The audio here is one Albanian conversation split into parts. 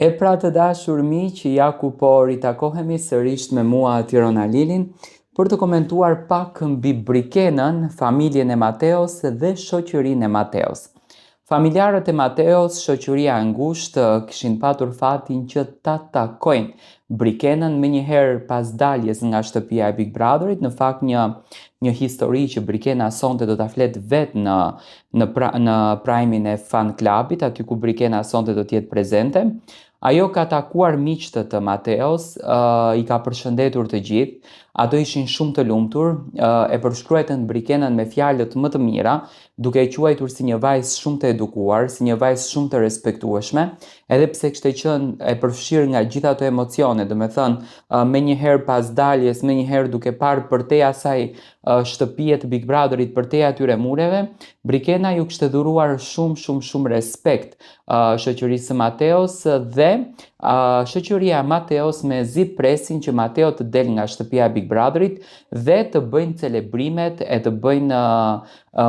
E pra të dashur miq, ja ku po ritakohemi sërish me mua Tirona Lilin për të komentuar pak mbi Brikenën, familjen e Mateos dhe shoqërinë e Mateos. Familjarët e Mateos, shoqëria e ngushtë, kishin patur fatin që ta takojnë Brikenën menjëherë pas daljes nga shtëpia e Big Brotherit. Në fakt një histori që Brikena sonte do ta flet vetë në prajmin e fan clubit, aty ku Brikena sonte do t'jetë prezente. Ajo ka takuar miqtë të Mateos, i ka përshëndetur të gjithë, ato ishin shumë të lumtur, e përshkruajtën Brikenën me fjalët më të mira, duke e quajtur si një vajzë shumë të edukuar, si një vajzë shumë të respektueshme, edhe pse kishte qenë e përfshirë nga gjitha ato emocione, do me thënë menjëherë pas daljes, menjëherë duke parë përtej asaj shtëpie të Big Brotherit, përtej atyre mureve, Brikena ju kishte dhuruar shumë respekt shoqërisë së Mateos dhe shoqëria Mateos me zi presin që Mateo të del nga shtëpia e Big Brotherit dhe të bëjnë celebrimet e të bëjnë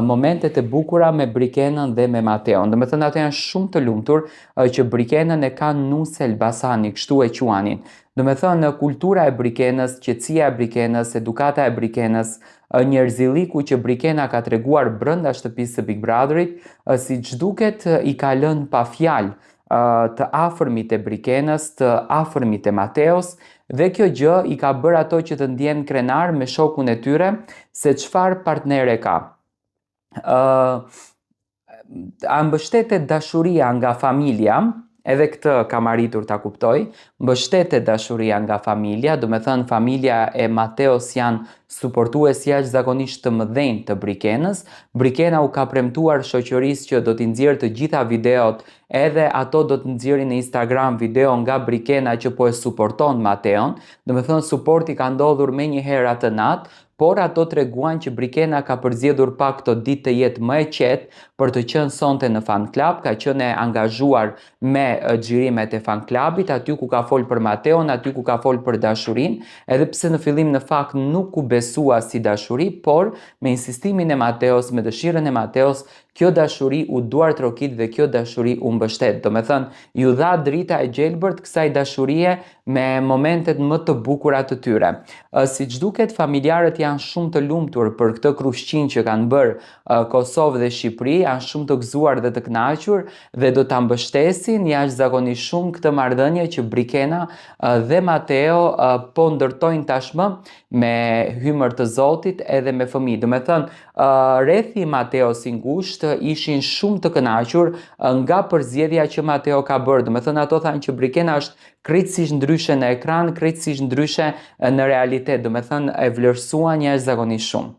momentet e bukura me Brikenën dhe me Mateon. Do me thënë ato janë shumë të lumtur që Brikenën e kanë nuse Elbasani, kështu e quanin. Do me thënë kultura e Brikenës, qetësia e Brikenës, edukata e Brikenës, njerëzilliku që Brikena ka treguar brenda shtëpisë së Big Brotherit, siç duket i ka lënë pa fjalë të afërmit e Brikenës, të afërmit e Mateos, dhe kjo gjë i ka bërë ato që të ndjenë krenar me shokun e tyre se çfarë partnere ka. A mbështetet dashuria nga familja, edhe këtë kam arritur ta kuptoj, mbështetet dashuria nga familja, do me thënë familja e Mateos janë suportues jashtëzakonisht të mëdhenj të Brikenës. Brikena u ka premtuar shoqërisë që do t'i nxjerrë të gjitha videot, edhe ato do të nxjerrin në Instagram video nga Brikena që po e suporton Mateon. Do me thënë suporti ka ndodhur menjëherë atë natë, por ato treguan që Brikena ka përzgjedhur pak këto ditë të jetë më e qetë për të qenë sonte në fan club, ka qenë e angazhuar me xhirimet e fan clubit, aty ku ka folë për Mateon, aty ku ka folë për dashurinë, edhe pse në fillim në fakt nuk u besua si dashuri, por me insistimin e Mateos, me dëshirën e Mateos, kjo dashuri u duartrokit dhe kjo dashuri u mbështet. Do me thënë, ju dha drita e gjelbërt kësaj dashurie me momentet më të bukura të tyre. Siç duket, familjarët janë shumë të lumtur për këtë krushqin që kanë bërë Kosovë dhe Shqipëri, janë shumë të gëzuar dhe të kënaqur dhe do ta mbështesin jashtëzakonisht shumë këtë marrëdhënie që Brikena dhe Mateo po ndërtojnë tashmë me hymër të Zotit edhe me fëmijë. Do me thënë, rrethi Mateos i ngushtë ishin shumë të kënaqur nga përzgjedhja që Mateo ka bërë. Do me thënë, ato thanë që Brikena është krejtësisht ndryshe në ekran, krejtësisht ndryshe në realitet. Do me thënë, e vlerësuan jashtëzakonisht shumë.